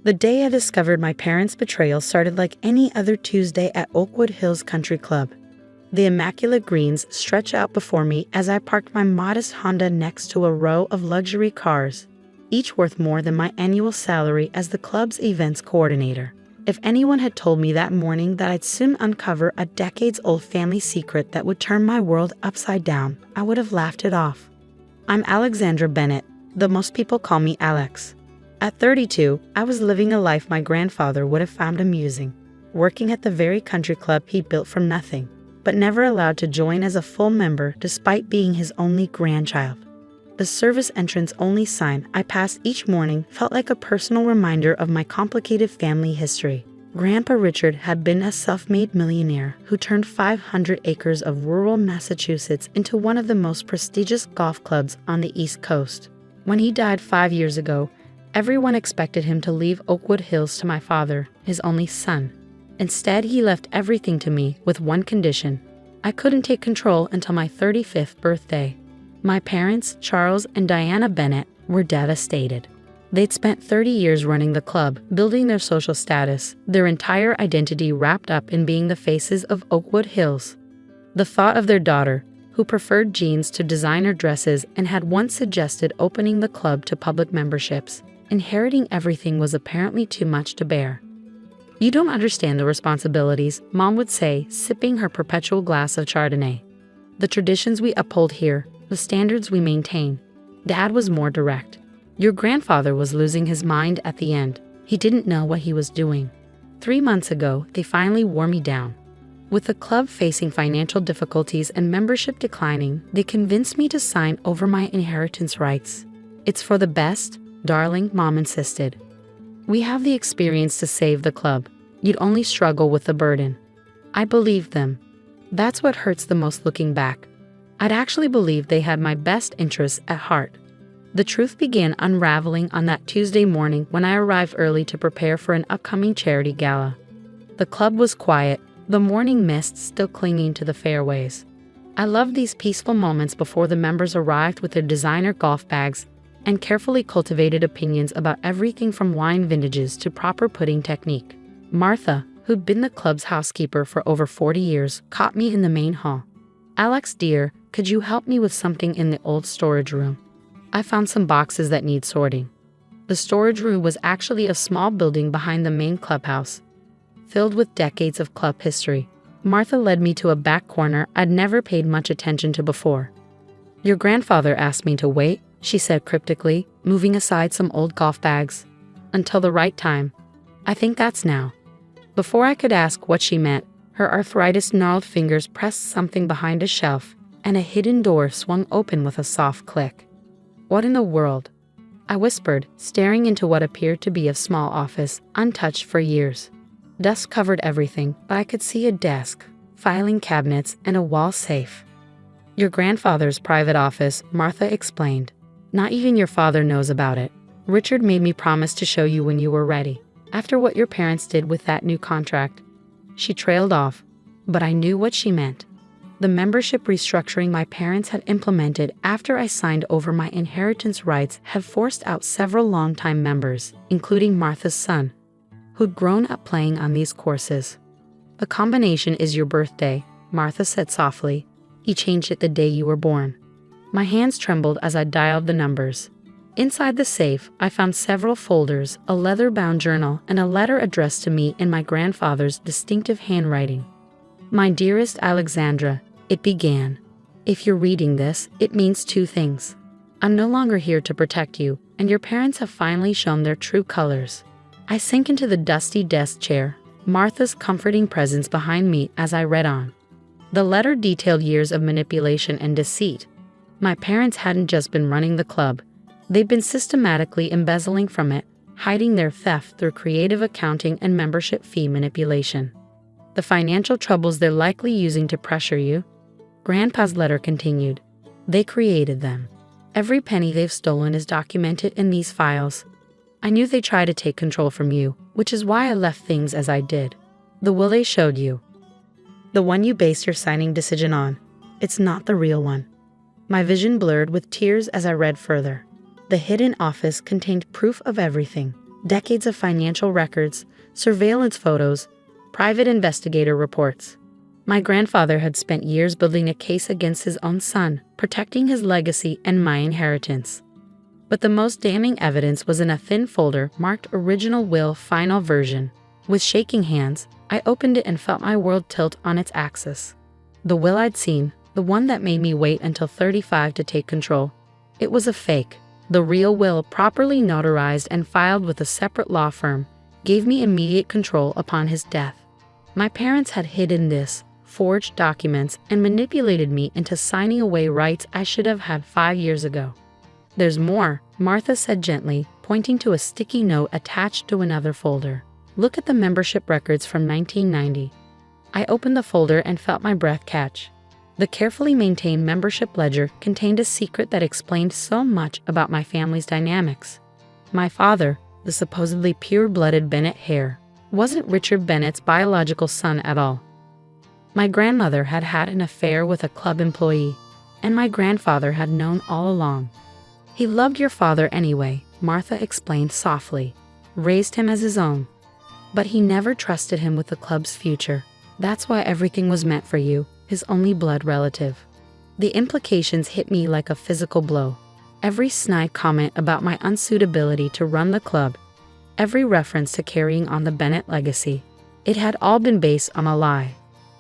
The day I discovered my parents' betrayal started like any other Tuesday at Oakwood Hills Country Club. The immaculate greens stretched out before me as I parked my modest Honda next to a row of luxury cars, each worth more than my annual salary as the club's events coordinator. If anyone had told me that morning that I'd soon uncover a decades-old family secret that would turn my world upside down, I would have laughed it off. I'm Alexandra Bennett, though most people call me Alex. At 32, I was living a life my grandfather would have found amusing, working at the very country club he built from nothing, but never allowed to join as a full member despite being his only grandchild. The service entrance-only sign I passed each morning felt like a personal reminder of my complicated family history. Grandpa Richard had been a self-made millionaire who turned 500 acres of rural Massachusetts into one of the most prestigious golf clubs on the East Coast. When he died 5 years ago, everyone expected him to leave Oakwood Hills to my father, his only son. Instead, he left everything to me with one condition. I couldn't take control until my 35th birthday. My parents, Charles and Diana Bennett, were devastated. They'd spent 30 years running the club, building their social status, their entire identity wrapped up in being the faces of Oakwood Hills. The thought of their daughter, who preferred jeans to designer dresses and had once suggested opening the club to public memberships, inheriting everything was apparently too much to bear. "You don't understand the responsibilities," Mom would say, sipping her perpetual glass of Chardonnay. "The traditions we uphold here, the standards we maintain." Dad was more direct. "Your grandfather was losing his mind at the end. He didn't know what he was doing. 3 months ago, they finally wore me down. With the club facing financial difficulties and membership declining, they convinced me to sign over my inheritance rights. It's for the best, darling," Mom insisted. "We have the experience to save the club. You'd only struggle with the burden." I believed them. That's what hurts the most looking back. I'd actually believed they had my best interests at heart. The truth began unraveling on that Tuesday morning when I arrived early to prepare for an upcoming charity gala. The club was quiet, the morning mist still clinging to the fairways. I loved these peaceful moments before the members arrived with their designer golf bags and carefully cultivated opinions about everything from wine vintages to proper putting technique. Martha, who'd been the club's housekeeper for over 40 years, caught me in the main hall. "Alex, dear, could you help me with something in the old storage room? I found some boxes that need sorting." The storage room was actually a small building behind the main clubhouse, filled with decades of club history. Martha led me to a back corner I'd never paid much attention to before. "Your grandfather asked me to wait," she said cryptically, moving aside some old golf bags. "Until the right time. I think that's now." Before I could ask what she meant, her arthritis-gnarled fingers pressed something behind a shelf, and a hidden door swung open with a soft click. "What in the world?" I whispered, staring into what appeared to be a small office, untouched for years. Dust covered everything, but I could see a desk, filing cabinets, and a wall safe. "Your grandfather's private office," Martha explained. "Not even your father knows about it. Richard made me promise to show you when you were ready, after what your parents did with that new contract." She trailed off, but I knew what she meant. The membership restructuring my parents had implemented after I signed over my inheritance rights had forced out several longtime members, including Martha's son, who'd grown up playing on these courses. "The combination is your birthday," Martha said softly. "He changed it the day you were born." My hands trembled as I dialed the numbers. Inside the safe, I found several folders, a leather-bound journal, and a letter addressed to me in my grandfather's distinctive handwriting. "My dearest Alexandra," it began. "If you're reading this, it means 2 things. I'm no longer here to protect you, and your parents have finally shown their true colors." I sank into the dusty desk chair, Martha's comforting presence behind me as I read on. The letter detailed years of manipulation and deceit. My parents hadn't just been running the club. They'd been systematically embezzling from it, hiding their theft through creative accounting and membership fee manipulation. "The financial troubles they're likely using to pressure you," Grandpa's letter continued. "They created them. Every penny they've stolen is documented in these files. I knew they tried to take control from you, which is why I left things as I did. The will they showed you, the one you base your signing decision on, it's not the real one." My vision blurred with tears as I read further. The hidden office contained proof of everything. decades of financial records, surveillance photos, private investigator reports. My grandfather had spent years building a case against his own son, protecting his legacy and my inheritance. But the most damning evidence was in a thin folder marked Original Will Final Version. With shaking hands, I opened it and felt my world tilt on its axis. The will I'd seen, the one that made me wait until 35 to take control, it was a fake. The real will, properly notarized and filed with a separate law firm, gave me immediate control upon his death. My parents had hidden this, forged documents, and manipulated me into signing away rights I should have had 5 years ago. "There's more," Martha said gently, pointing to a sticky note attached to another folder. "Look at the membership records from 1990. I opened the folder and felt my breath catch. The carefully maintained membership ledger contained a secret that explained so much about my family's dynamics. My father, the supposedly pure-blooded Bennett heir, wasn't Richard Bennett's biological son at all. My grandmother had had an affair with a club employee, and my grandfather had known all along. He loved your father anyway," Martha explained softly, "raised him as his own. But he never trusted him with the club's future. That's why everything was meant for you, his only blood relative." The implications hit me like a physical blow. Every snide comment about my unsuitability to run the club, every reference to carrying on the Bennett legacy, it had all been based on a lie.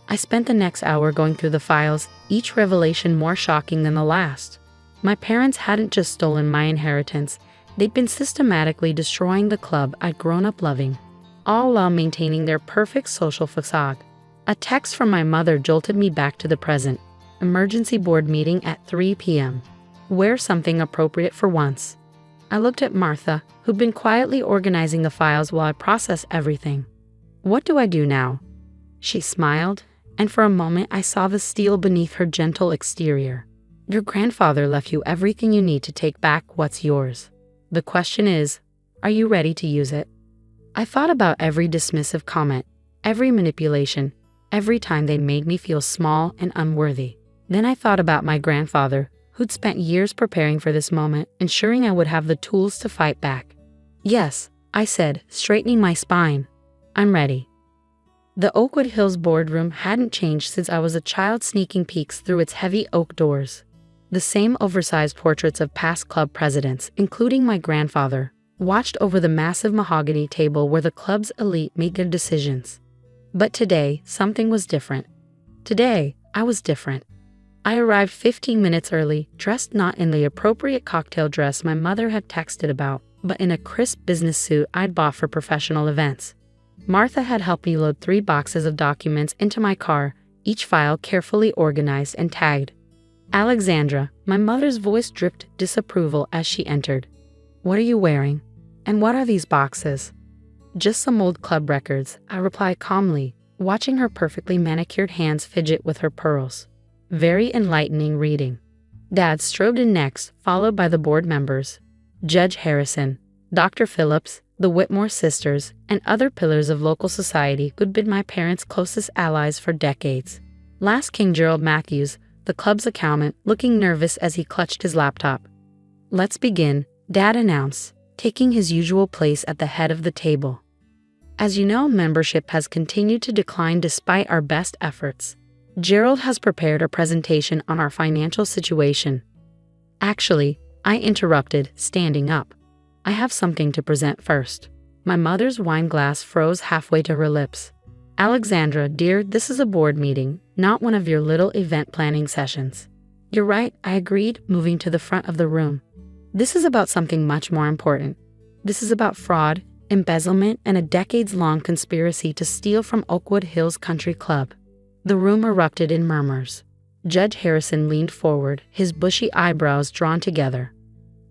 I spent the next hour going through the files, each revelation more shocking than the last. My parents hadn't just stolen my inheritance, they'd been systematically destroying the club I'd grown up loving, all while maintaining their perfect social facade. A text from my mother jolted me back to the present. Emergency board meeting at 3 p.m. Wear something appropriate for once. I looked at Martha, who'd been quietly organizing the files while I processed everything. "What do I do now?" She smiled, and for a moment I saw the steel beneath her gentle exterior. "Your grandfather left you everything you need to take back what's yours. The question is, are you ready to use it?" I thought about every dismissive comment, every manipulation, every time they made me feel small and unworthy. Then I thought about my grandfather, who'd spent years preparing for this moment, ensuring I would have the tools to fight back. "Yes," I said, straightening my spine. "I'm ready." The Oakwood Hills boardroom hadn't changed since I was a child sneaking peeks through its heavy oak doors. The same oversized portraits of past club presidents, including my grandfather, watched over the massive mahogany table where the club's elite made their decisions. But today, something was different. Today, I was different. I arrived 15 minutes early, dressed not in the appropriate cocktail dress my mother had texted about, but in a crisp business suit I'd bought for professional events. Martha had helped me load 3 boxes of documents into my car, each file carefully organized and tagged. "Alexandra," my mother's voice dripped disapproval as she entered. "What are you wearing? And what are these boxes?" "Just some old club records," I replied calmly, watching her perfectly manicured hands fidget with her pearls. Very enlightening reading. Dad strode in next, followed by the board members. Judge Harrison, Dr. Phillips, the Whitmore sisters, and other pillars of local society who'd been my parents' closest allies for decades. Last King Gerald Matthews, the club's accountant, looking nervous as he clutched his laptop. "Let's begin," Dad announced, taking his usual place at the head of the table. "As you know, membership has continued to decline despite our best efforts. Gerald has prepared a presentation on our financial situation." "Actually," I interrupted, standing up, "I have something to present first." My mother's wine glass froze halfway to her lips. "Alexandra, dear, this is a board meeting, not one of your little event planning sessions." "You're right," I agreed, moving to the front of the room. "This is about something much more important. This is about fraud, embezzlement, and a decades-long conspiracy to steal from Oakwood Hills Country Club." The room erupted in murmurs. Judge Harrison leaned forward, his bushy eyebrows drawn together.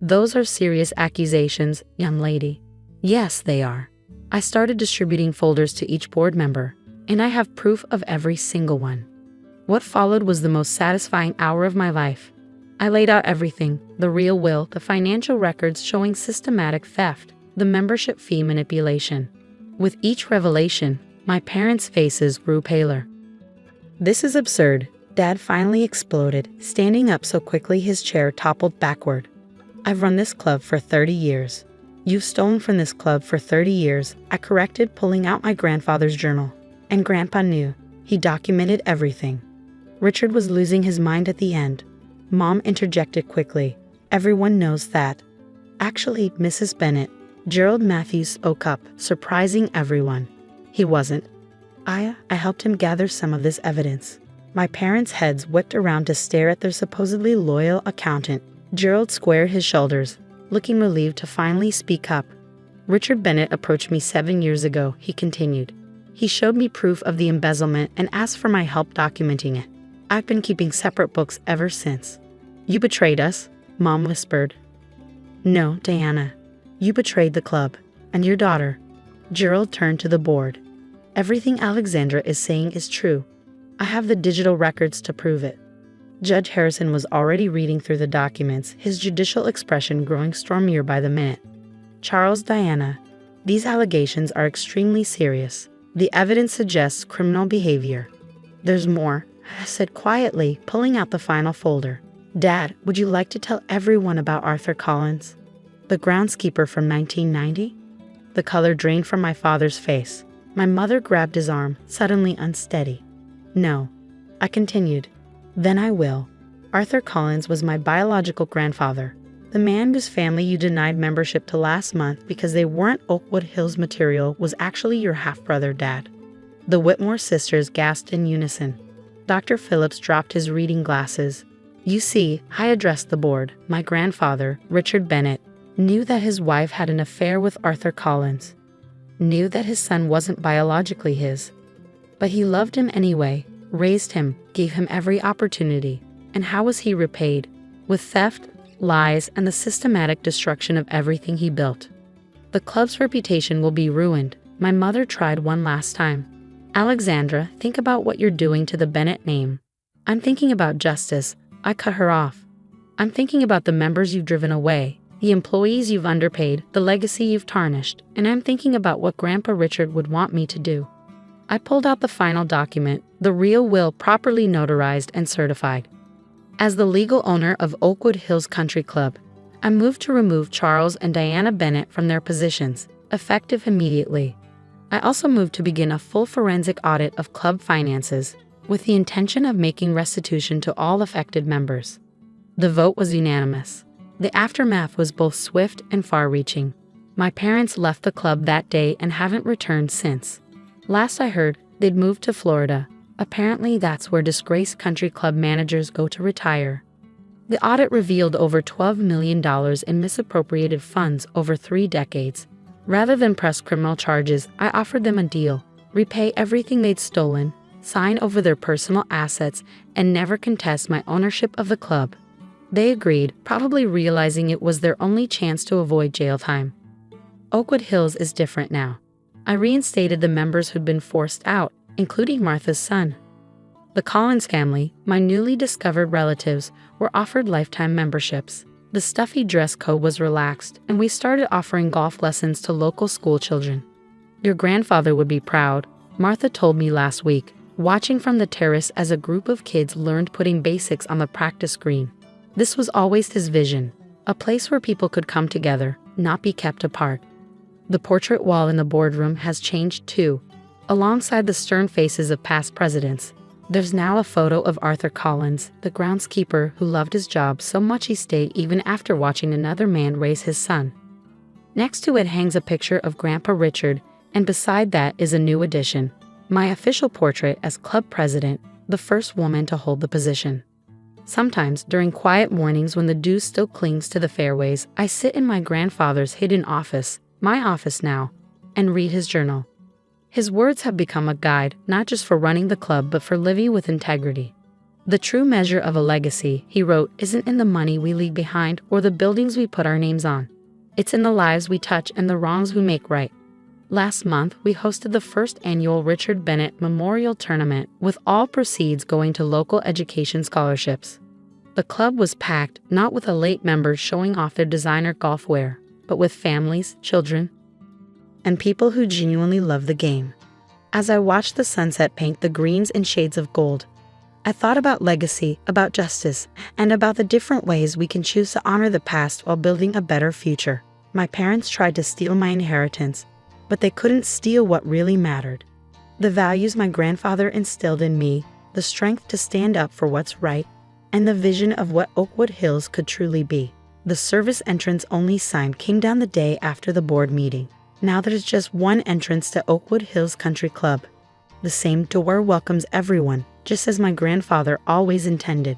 "Those are serious accusations, young lady." "Yes, they are." I started distributing folders to each board member, and I have proof of every single one. What followed was the most satisfying hour of my life. I laid out everything: the real will, the financial records showing systematic theft, the membership fee manipulation. With each revelation, my parents' faces grew paler. "This is absurd," Dad finally exploded, standing up so quickly his chair toppled backward. "I've run this club for 30 years. "You've stolen from this club for 30 years, I corrected, pulling out my grandfather's journal. And Grandpa knew. He documented everything." Richard was losing his mind at the end. Mom interjected quickly. "Everyone knows that." "Actually, Mrs. Bennet," Gerald Matthews spoke up, surprising everyone. "He wasn't. I helped him gather some of this evidence." My parents' heads whipped around to stare at their supposedly loyal accountant. Gerald squared his shoulders, looking relieved to finally speak up. "Richard Bennet approached me 7 years ago," he continued. "He showed me proof of the embezzlement and asked for my help documenting it. I've been keeping separate books ever since." "You betrayed us," Mom whispered. "No, Diana. You betrayed the club. And your daughter." Gerald turned to the board. "Everything Alexandra is saying is true. I have the digital records to prove it." Judge Harrison was already reading through the documents, his judicial expression growing stormier by the minute. "Charles, Diana, these allegations are extremely serious. The evidence suggests criminal behavior." "There's more," I said quietly, pulling out the final folder. "Dad, would you like to tell everyone about Arthur Collins, the groundskeeper from 1990? The color drained from my father's face. My mother grabbed his arm, suddenly unsteady. "No," I continued. "Then I will. Arthur Collins was my biological grandfather, the man whose family you denied membership to last month because they weren't Oakwood Hills material was actually your half-brother, Dad." The Whitmore sisters gasped in unison. Dr. Phillips dropped his reading glasses. "You see," I addressed the board, "my grandfather, Richard Bennet, knew that his wife had an affair with Arthur Collins. Knew that his son wasn't biologically his. But he loved him anyway, raised him, gave him every opportunity. And how was he repaid? With theft, lies, and the systematic destruction of everything he built. The club's reputation will be ruined. My mother tried one last time. Alexandra, think about what you're doing to the Bennet name." "I'm thinking about justice," I cut her off. "I'm thinking about the members you've driven away, the employees you've underpaid, the legacy you've tarnished, and I'm thinking about what Grandpa Richard would want me to do." I pulled out the final document, the real will properly notarized and certified. As the legal owner of Oakwood Hills Country Club, I moved to remove Charles and Diana Bennet from their positions, effective immediately. I also moved to begin a full forensic audit of club finances, with the intention of making restitution to all affected members. The vote was unanimous. The aftermath was both swift and far-reaching. My parents left the club that day and haven't returned since. Last I heard, they'd moved to Florida. Apparently that's where disgraced country club managers go to retire. The audit revealed over $12 million in misappropriated funds over 3 decades. Rather than press criminal charges, I offered them a deal: repay everything they'd stolen, sign over their personal assets, and never contest my ownership of the club. They agreed, probably realizing it was their only chance to avoid jail time. Oakwood Hills is different now. I reinstated the members who'd been forced out, including Martha's son. The Collins family, my newly discovered relatives, were offered lifetime memberships. The stuffy dress code was relaxed, and we started offering golf lessons to local school children. "Your grandfather would be proud," Martha told me last week, watching from the terrace as a group of kids learned putting basics on the practice green. This was always his vision, a place where people could come together, not be kept apart. The portrait wall in the boardroom has changed too. Alongside the stern faces of past presidents, there's now a photo of Arthur Collins, the groundskeeper who loved his job so much he stayed even after watching another man raise his son. Next to it hangs a picture of Grandpa Richard, and beside that is a new addition: my official portrait as club president, the first woman to hold the position. Sometimes, during quiet mornings when the dew still clings to the fairways, I sit in my grandfather's hidden office, my office now, and read his journal. His words have become a guide, not just for running the club but for living with integrity. "The true measure of a legacy," he wrote, "isn't in the money we leave behind or the buildings we put our names on. It's in the lives we touch and the wrongs we make right." Last month, we hosted the first annual Richard Bennet Memorial Tournament, with all proceeds going to local education scholarships. The club was packed, not with elite members showing off their designer golf wear, but with families, children, and people who genuinely love the game. As I watched the sunset paint the greens in shades of gold, I thought about legacy, about justice, and about the different ways we can choose to honor the past while building a better future. My parents tried to steal my inheritance, but they couldn't steal what really mattered. The values my grandfather instilled in me, the strength to stand up for what's right, and the vision of what Oakwood Hills could truly be. The service entrance-only sign came down the day after the board meeting. Now there's just one entrance to Oakwood Hills Country Club. The same door welcomes everyone, just as my grandfather always intended.